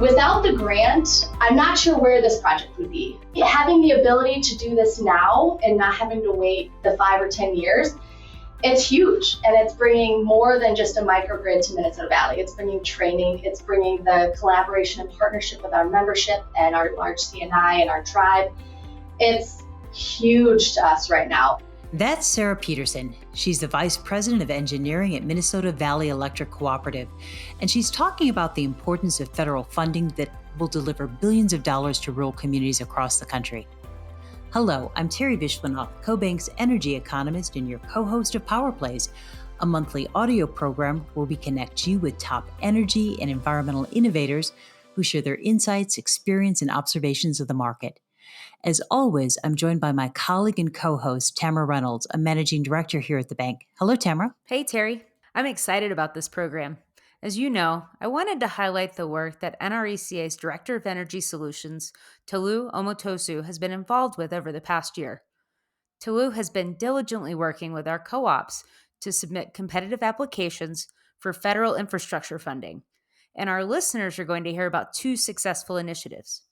Without the grant, I'm not sure where this project would be. Having the ability to do this now and not having to wait the 5 or 10 years, it's huge. And it's bringing more than just a microgrid to Minnesota Valley. It's bringing training, it's bringing the collaboration and partnership with our membership and our large CNI and our tribe. It's huge to us right now. That's Sarah Peterson. She's the Vice President of Engineering at Minnesota Valley Electric Cooperative, and she's talking about the importance of federal funding that will deliver billions of dollars to rural communities across the country. Hello, I'm Terry Vishwanath, CoBank's energy economist and your co-host of Power Plays, a monthly audio program where we connect you with top energy and environmental innovators who share their insights, experience, and observations of the market. As always, I'm joined by my colleague and co-host, Tamara Reynolds, a managing director here at the bank. Hello, Tamara. Hey, Terry. I'm excited about this program. As you know, I wanted to highlight the work that NRECA's Director of Energy Solutions, Tolu Omotoso, has been involved with over the past year. Tolu has been diligently working with our co-ops to submit competitive applications for federal infrastructure funding, and our listeners are going to hear about 2 successful initiatives.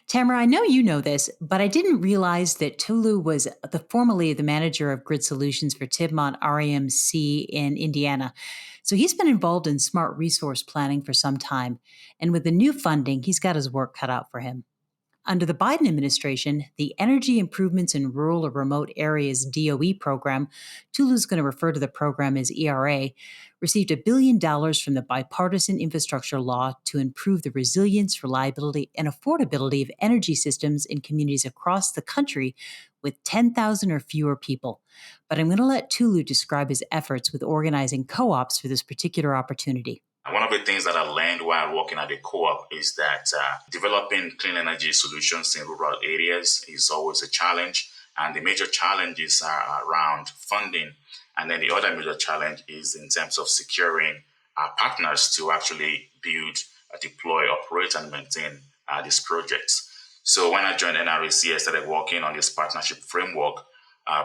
Tamara, I know you know this, but I didn't realize that Tolu was formerly the manager of grid solutions for Tidmont REMC in Indiana. So he's been involved in smart resource planning for some time. And with the new funding, he's got his work cut out for him. Under the Biden administration, the Energy Improvements in Rural or Remote Areas DOE program, Tolu's going to refer to the program as ERA, received $1 billion from the bipartisan infrastructure law to improve the resilience, reliability, and affordability of energy systems in communities across the country with 10,000 or fewer people. But I'm going to let Tolu describe his efforts with organizing co-ops for this particular opportunity. One of the things that I learned while working at the co-op is that developing clean energy solutions in rural areas is always a challenge. And the major challenges are around funding. And then the other major challenge is in terms of securing partners to actually build, deploy, operate, and maintain these projects. So when I joined NRECA, I started working on this partnership framework,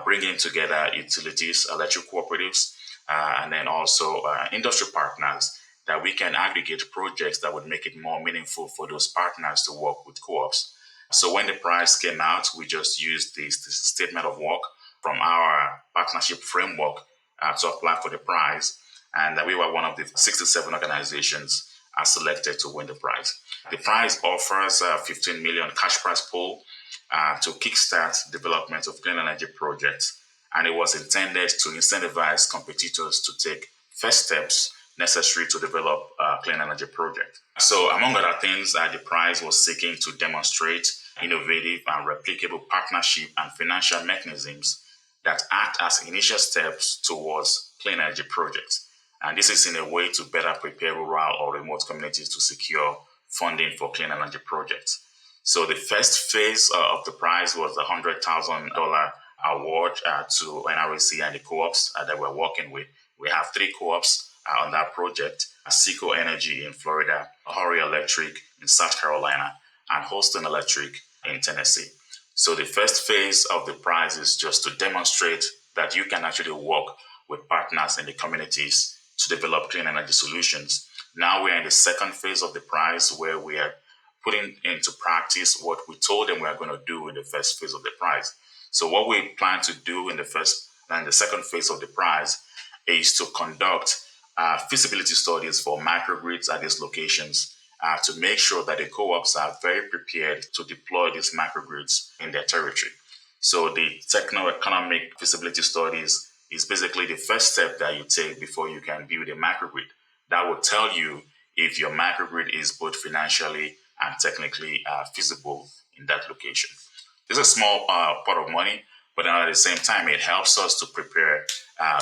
bringing together utilities, electric cooperatives, and then also industry partners, that we can aggregate projects that would make it more meaningful for those partners to work with co-ops. So when the prize came out, we just used this statement of work from our partnership framework to apply for the prize. And we were one of the 67 organizations selected to win the prize. The prize offers a $15 million cash prize pool to kickstart development of clean energy projects. And it was intended to incentivize competitors to take first steps necessary to develop a clean energy project. So among other things, the prize was seeking to demonstrate innovative and replicable partnership and financial mechanisms that act as initial steps towards clean energy projects. And this is in a way to better prepare rural or remote communities to secure funding for clean energy projects. So the first phase of the prize was a $100,000 award to NRECA and the co-ops that we're working with. We have 3 co-ops on that project: Seco Energy in Florida, Horry Electric in South Carolina, and Holston Electric in Tennessee. So the first phase of the prize is just to demonstrate that you can actually work with partners in the communities to develop clean energy solutions. Now we're in the second phase of the prize, where we are putting into practice what we told them we are going to do in the first phase of the prize. So what we plan to do in the first and the second phase of the prize is to conduct feasibility studies for microgrids at these locations to make sure that the co-ops are very prepared to deploy these microgrids in their territory. So the techno-economic feasibility studies is basically the first step that you take before you can build a microgrid. That will tell you if your microgrid is both financially and technically feasible in that location. It's a small pot of money, but then at the same time, it helps us to prepare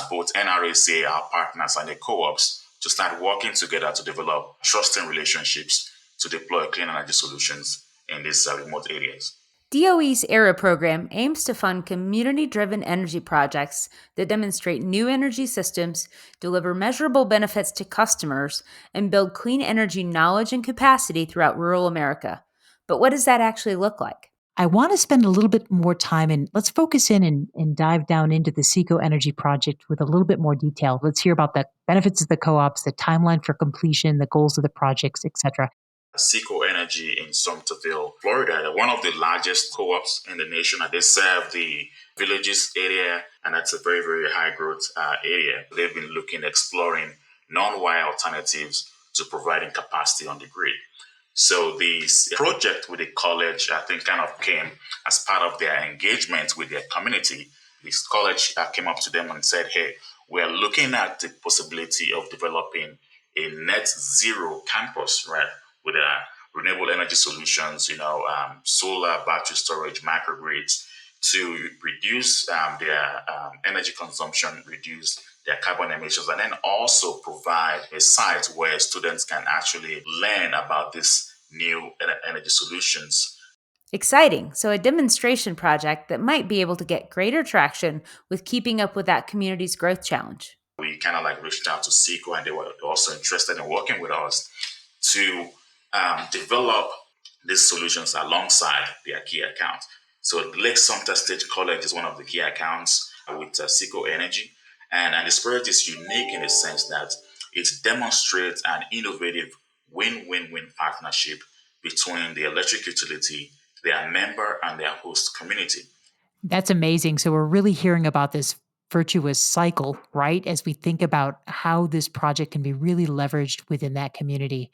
both NRECA, our partners, and the co-ops to start working together to develop trusting relationships to deploy clean energy solutions in these remote areas. DOE's ERA program aims to fund community-driven energy projects that demonstrate new energy systems, deliver measurable benefits to customers, and build clean energy knowledge and capacity throughout rural America. But what does that actually look like? I want to spend a little bit more time and let's focus in and dive down into the Seco Energy project with a little bit more detail. Let's hear about the benefits of the co-ops, the timeline for completion, the goals of the projects, etc. Seco Energy in Somerville, Florida. They're one of the largest co-ops in the nation. They serve the villages area, and that's a very, very high growth area. They've been exploring non-wire alternatives to providing capacity on the grid. So this project with the college, I think, kind of came as part of their engagement with their community. This college came up to them and said, hey, we're looking at the possibility of developing a net zero campus, right, with renewable energy solutions, solar, battery storage, microgrids, to reduce their energy consumption, reduce their carbon emissions, and then also provide a site where students can actually learn about these new energy solutions. Exciting. So, a demonstration project that might be able to get greater traction with keeping up with that community's growth challenge. We kind of reached out to Seco, and they were also interested in working with us to develop these solutions alongside their key accounts. So Lake Sumter State College is one of the key accounts with Seco Energy. And this project is unique in the sense that it demonstrates an innovative win-win-win partnership between the electric utility, their member, and their host community. That's amazing. So we're really hearing about this virtuous cycle, right? As we think about how this project can be really leveraged within that community.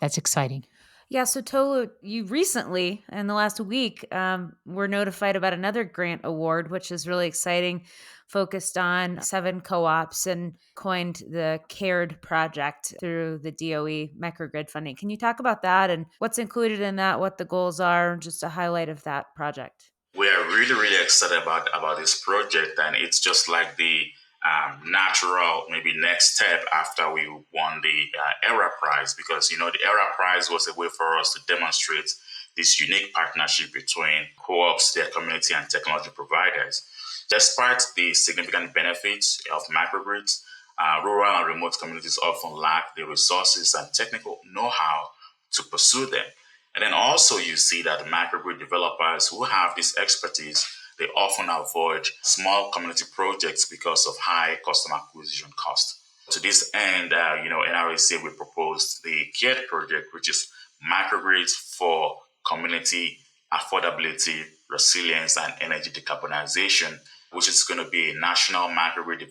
That's exciting. Yeah, so Tolu, you recently, in the last week, were notified about another grant award, which is really exciting, focused on 7 co-ops and coined the CARED project through the DOE microgrid funding. Can you talk about that and what's included in that, what the goals are, just a highlight of that project? We are really, really excited about this project, and it's just like the natural maybe next step after we won the ERA prize, because the ERA prize was a way for us to demonstrate this unique partnership between co-ops, their community, and technology providers. Despite the significant benefits of microgrids, rural and remote communities often lack the resources and technical know-how to pursue them. And then also you see that microgrid developers who have this expertise, they often avoid small community projects because of high customer acquisition cost. To this end, NRECA, we proposed the CARED project, which is microgrids for community affordability, resilience, and energy decarbonization, which is going to be a national microgrid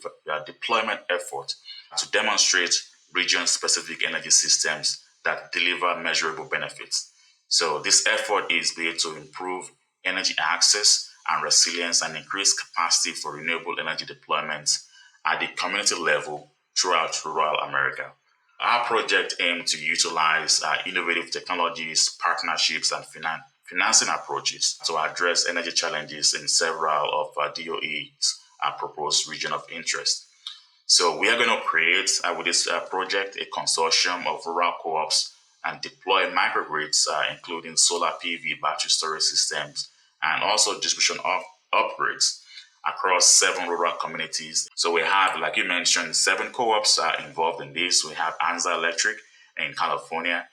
deployment effort to demonstrate region-specific energy systems that deliver measurable benefits. So this effort is there to improve energy access and resilience and increase capacity for renewable energy deployments at the community level throughout rural America. Our project aims to utilize innovative technologies, partnerships, and financing approaches to address energy challenges in several of DOE's proposed region of interest. So we are going to create with this project a consortium of rural co-ops and deploy microgrids, including solar PV, battery storage systems, and also distribution upgrades across 7 rural communities. So we have, like you mentioned, 7 co-ops involved in this. We have Anza Electric in California,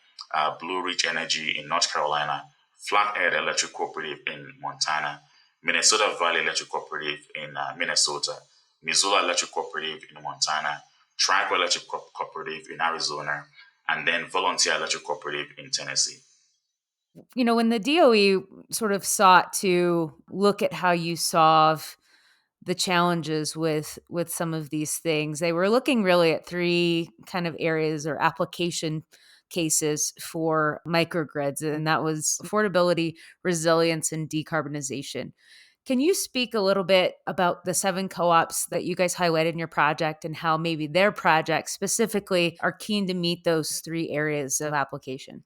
Blue Ridge Energy in North Carolina, Flathead Electric Cooperative in Montana, Minnesota Valley Electric Cooperative in Minnesota, Missoula Electric Cooperative in Montana, Trico Electric Cooperative in Arizona, and then Volunteer Electric Cooperative in Tennessee. When the DOE sort of sought to look at how you solve the challenges with some of these things, they were looking really at 3 kind of areas or application cases for microgrids, and that was affordability, resilience, and decarbonization. Can you speak a little bit about the 7 co-ops that you guys highlighted in your project and how maybe their projects specifically are keen to meet those 3 areas of application?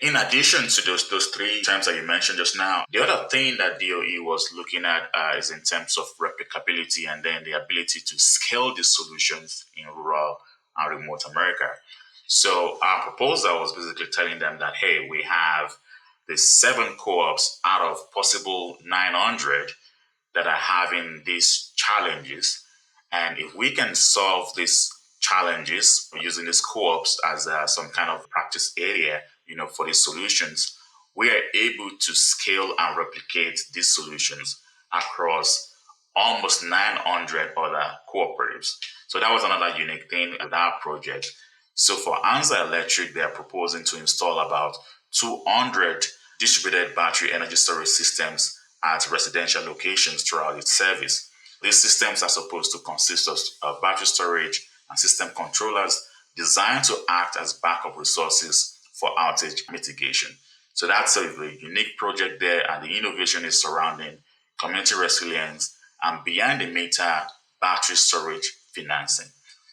In addition to those 3 terms that you mentioned just now, the other thing that DOE was looking at is in terms of replicability and then the ability to scale these solutions in rural and remote America. So our proposal was basically telling them that, hey, we have the 7 co-ops out of possible 900 that are having these challenges. And if we can solve these challenges using these co-ops as some kind of practice area, for these solutions, we are able to scale and replicate these solutions across almost 900 other cooperatives. So that was another unique thing with our project. So for Anza Electric, they are proposing to install about 200 distributed battery energy storage systems at residential locations throughout its service. These systems are supposed to consist of battery storage and system controllers designed to act as backup resources for outage mitigation. So that's a unique project there, and the innovation is surrounding community resilience and behind the meter battery storage financing.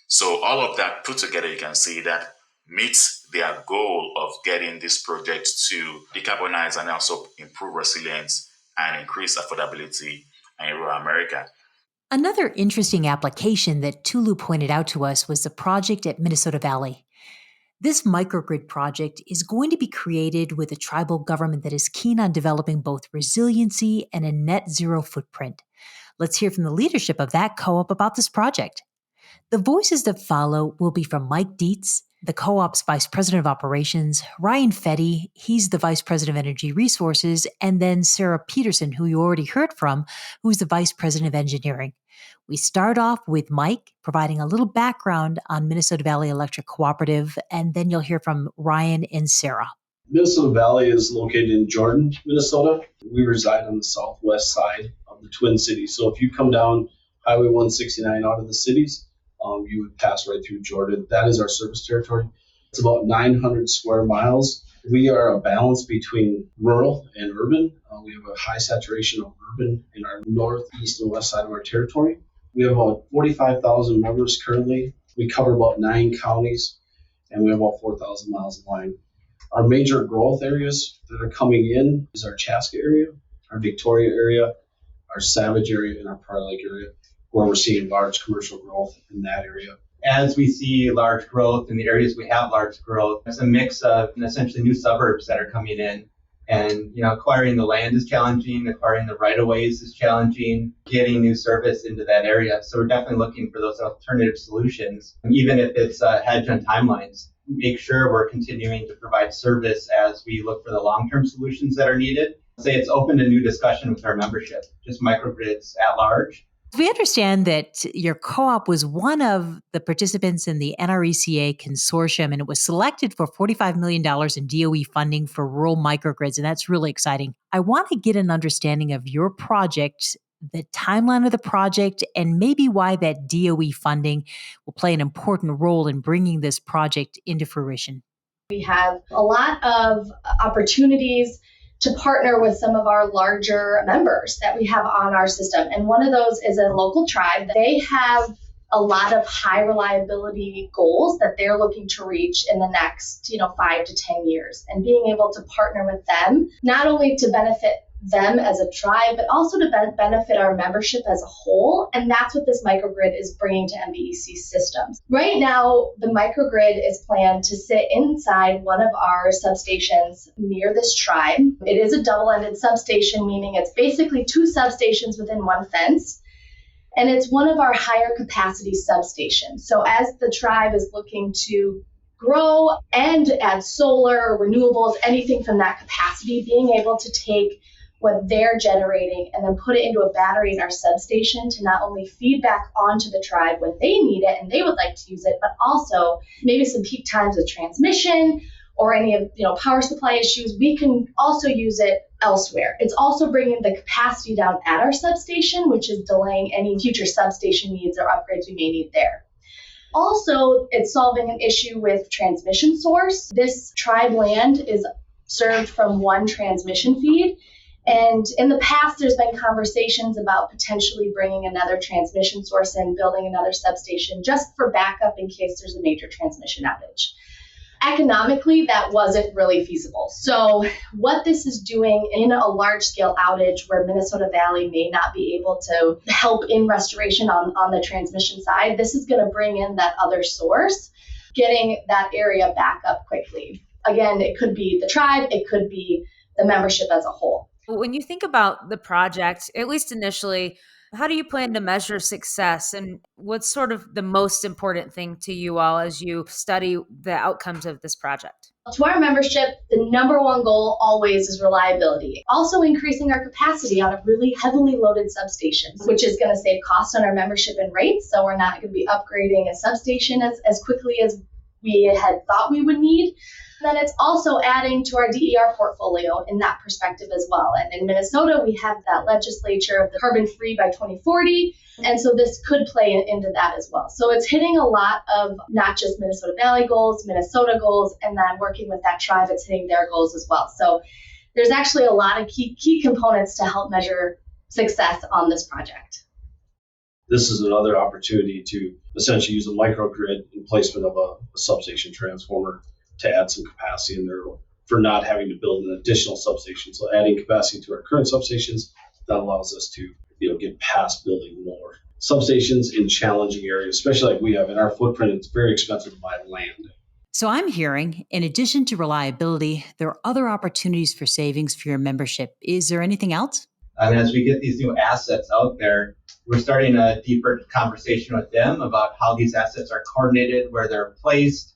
So all of that put together, you can see that meets their goal of getting this project to decarbonize and also improve resilience and increase affordability in rural America. Another interesting application that Tolu pointed out to us was the project at Minnesota Valley. This microgrid project is going to be created with a tribal government that is keen on developing both resiliency and a net zero footprint. Let's hear from the leadership of that co-op about this project. The voices that follow will be from Mike Dietz, the co-op's Vice President of Operations, Ryan Fetty, he's the Vice President of Energy Resources, and then Sarah Peterson, who you already heard from, who's the Vice President of Engineering. We start off with Mike providing a little background on Minnesota Valley Electric Cooperative, and then you'll hear from Ryan and Sarah. Minnesota Valley is located in Jordan, Minnesota. We reside on the southwest side of the Twin Cities. So if you come down Highway 169 out of the cities, you would pass right through Jordan. That is our service territory. It's about 900 square miles. We are a balance between rural and urban. We have a high saturation of urban in our north, east, and west side of our territory. We have about 45,000 members currently. We cover about 9 counties, and we have about 4,000 miles of line. Our major growth areas that are coming in is our Chaska area, our Victoria area, our Savage area, and our Prior Lake area, where we're seeing large commercial growth in that area. As we see large growth in the areas we have large growth, it's a mix of essentially new suburbs that are coming in. And, acquiring the land is challenging, acquiring the right-of-ways is challenging, getting new service into that area. So we're definitely looking for those alternative solutions, even if it's a hedge on timelines. Make sure we're continuing to provide service as we look for the long-term solutions that are needed. Say it's open to new discussion with our membership, just microgrids at large. We understand that your co-op was one of the participants in the NRECA consortium, and it was selected for $45 million in DOE funding for rural microgrids, and that's really exciting. I want to get an understanding of your project, the timeline of the project, and maybe why that DOE funding will play an important role in bringing this project into fruition. We have a lot of opportunities to partner with some of our larger members that we have on our system. And one of those is a local tribe. They have a lot of high reliability goals that they're looking to reach in the next, 5 to 10 years. And being able to partner with them, not only to benefit them as a tribe, but also to benefit our membership as a whole. And that's what this microgrid is bringing to MVEC systems. Right now, the microgrid is planned to sit inside one of our substations near this tribe. It is a double-ended substation, meaning it's basically 2 substations within one fence. And it's one of our higher capacity substations. So as the tribe is looking to grow and add solar, renewables, anything from that capacity, being able to take what they're generating and then put it into a battery in our substation to not only feed back onto the tribe when they need it and they would like to use it, but also maybe some peak times of transmission or any of power supply issues, we can also use it elsewhere. It's also bringing the capacity down at our substation, which is delaying any future substation needs or upgrades we may need there. Also, it's solving an issue with transmission source. This tribe land is served from one transmission feed. And in the past, there's been conversations about potentially bringing another transmission source in, building another substation just for backup in case there's a major transmission outage. Economically, that wasn't really feasible. So what this is doing in a large-scale outage where Minnesota Valley may not be able to help in restoration on the transmission side, this is going to bring in that other source, getting that area back up quickly. Again, it could be the tribe, it could be the membership as a whole. When you think about the project, at least initially, how do you plan to measure success, and what's sort of the most important thing to you all as you study the outcomes of this project? To our membership, the number one goal always is reliability. Also increasing our capacity on a really heavily loaded substation, which is going to save costs on our membership and rates. So we're not going to be upgrading a substation as quickly as we had thought we would need. And then it's also adding to our DER portfolio in that perspective as well. And in Minnesota, we have that legislature of the carbon-free by 2040. And so this could play into that as well. So it's hitting a lot of not just Minnesota Valley goals, Minnesota goals, and then working with that tribe, it's hitting their goals as well. So there's actually a lot of key components to help measure success on this project. This is another opportunity to essentially use a microgrid in placement of a substation transformer to add some capacity in there for not having to build an additional substation. So adding capacity to our current substations, that allows us to get past building more substations in challenging areas, especially like we have in our footprint. It's very expensive to buy land. So I'm hearing, in addition to reliability, there are other opportunities for savings for your membership. Is there anything else? And as we get these new assets out there, we're starting a deeper conversation with them about how these assets are coordinated, where they're placed.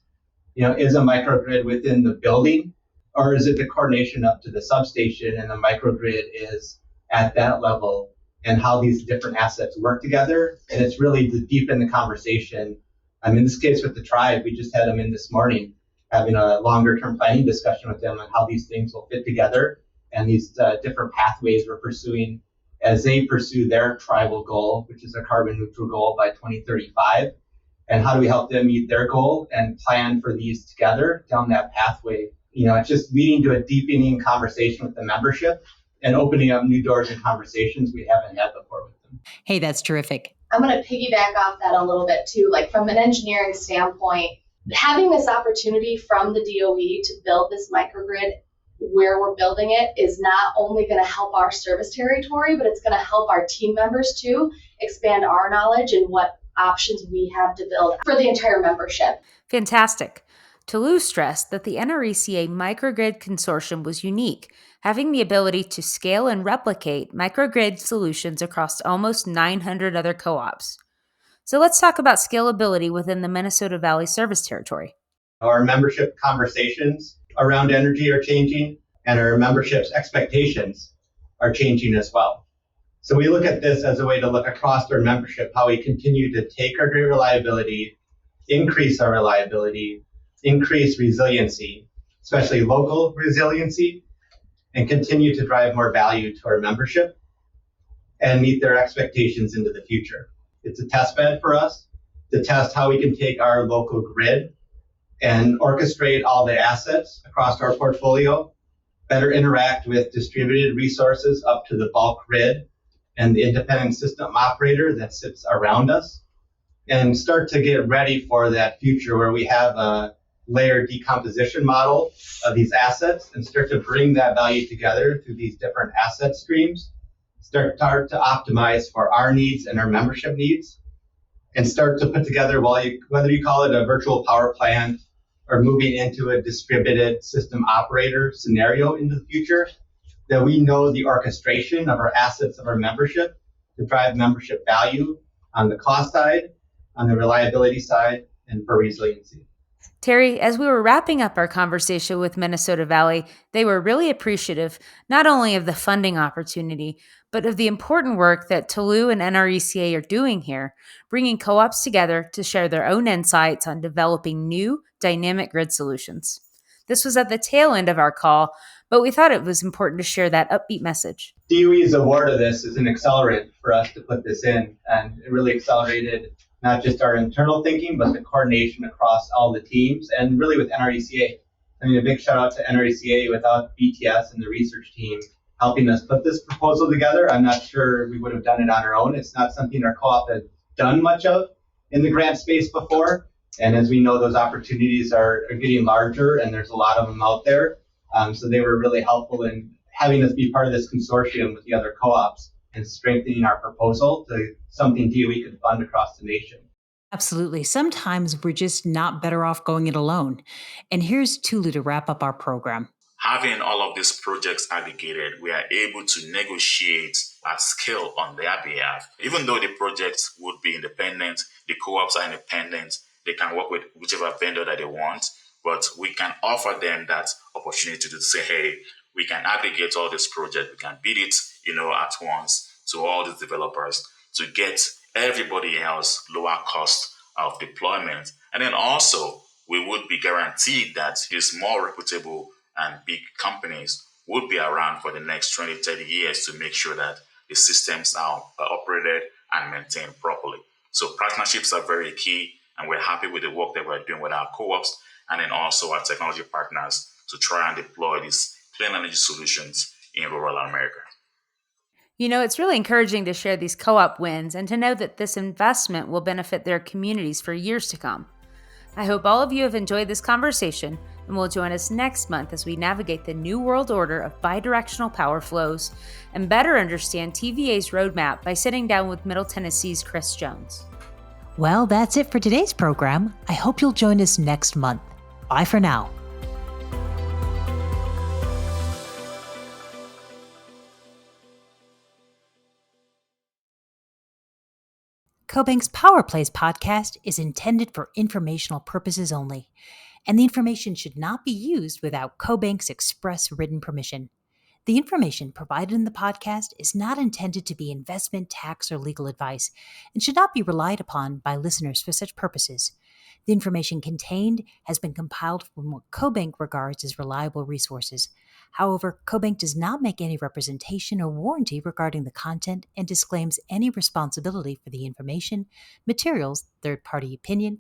Is a microgrid within the building, or is it the coordination up to the substation and the microgrid is at that level, and how these different assets work together? And it's really to deepen the conversation. In this case with the tribe, we just had them in this morning, having a longer term planning discussion with them on how these things will fit together and these different pathways we're pursuing as they pursue their tribal goal, which is a carbon neutral goal by 2035. And how do we help them meet their goal and plan for these together down that pathway? It's just leading to a deepening conversation with the membership and opening up new doors and conversations we haven't had before with them. Hey, that's terrific. I'm going to piggyback off that a little bit too. Like from an engineering standpoint, having this opportunity from the DOE to build this microgrid where we're building it is not only going to help our service territory, but it's going to help our team members too expand our knowledge and what options we have to build for the entire membership. Fantastic. Tolu stressed that the NRECA microgrid consortium was unique, having the ability to scale and replicate microgrid solutions across almost 900 other co-ops. So let's talk about scalability within the Minnesota Valley Service Territory. Our membership conversations around energy are changing, and our membership's expectations are changing as well. So we look at this as a way to look across our membership, how we continue to take our great reliability, increase our reliability, increase resiliency, especially local resiliency, and continue to drive more value to our membership and meet their expectations into the future. It's a test bed for us to test how we can take our local grid and orchestrate all the assets across our portfolio, better interact with distributed resources up to the bulk grid and the independent system operator that sits around us, and start to get ready for that future where we have a layered decomposition model of these assets and start to bring that value together through these different asset streams, start to optimize for our needs and our membership needs, and start to put together, whether you call it a virtual power plant or moving into a distributed system operator scenario into the future, that we know the orchestration of our assets of our membership to drive membership value on the cost side, on the reliability side, and for resiliency. Terry, as we were wrapping up our conversation with Minnesota Valley, they were really appreciative not only of the funding opportunity, but of the important work that Tolu and NRECA are doing here, bringing co-ops together to share their own insights on developing new dynamic grid solutions. This was at the tail end of our call, but we thought it was important to share that upbeat message. DOE's award of this is an accelerant for us to put this in, and it really accelerated not just our internal thinking, but the coordination across all the teams, and really with NRECA. A big shout out to NRECA. Without BTS and the research team helping us put this proposal together, I'm not sure we would have done it on our own. It's not something our co-op has done much of in the grant space before. And as we know, those opportunities are getting larger, and there's a lot of them out there. So they were really helpful in having us be part of this consortium with the other co-ops and strengthening our proposal to something DOE could fund across the nation. Absolutely. Sometimes we're just not better off going it alone. And here's Tolu to wrap up our program. Having all of these projects aggregated, we are able to negotiate at scale on their behalf. Even though the projects would be independent, the co-ops are independent, they can work with whichever vendor that they want, but we can offer them that opportunity to say, hey, we can aggregate all this project, we can bid it, at once to all these developers to get everybody else lower cost of deployment. And then also we would be guaranteed that these more reputable and big companies would be around for the next 20, 30 years to make sure that the systems are operated and maintained properly. So partnerships are very key, and we're happy with the work that we're doing with our co-ops and then also our technology partners to try and deploy these clean energy solutions in rural America. You know, it's really encouraging to share these co op wins and to know that this investment will benefit their communities for years to come. I hope all of you have enjoyed this conversation and will join us next month as we navigate the new world order of bidirectional power flows and better understand TVA's roadmap by sitting down with Middle Tennessee's Chris Jones. Well, that's it for today's program. I hope you'll join us next month. Bye for now. CoBank's Power Plays podcast is intended for informational purposes only, and the information should not be used without CoBank's express written permission. The information provided in the podcast is not intended to be investment, tax, or legal advice and should not be relied upon by listeners for such purposes. The information contained has been compiled from what CoBank regards as reliable resources. However, CoBank does not make any representation or warranty regarding the content and disclaims any responsibility for the information, materials, third-party opinion,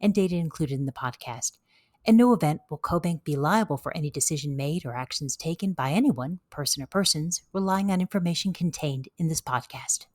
and data included in the podcast. In no event will CoBank be liable for any decision made or actions taken by anyone, person or persons, relying on information contained in this podcast.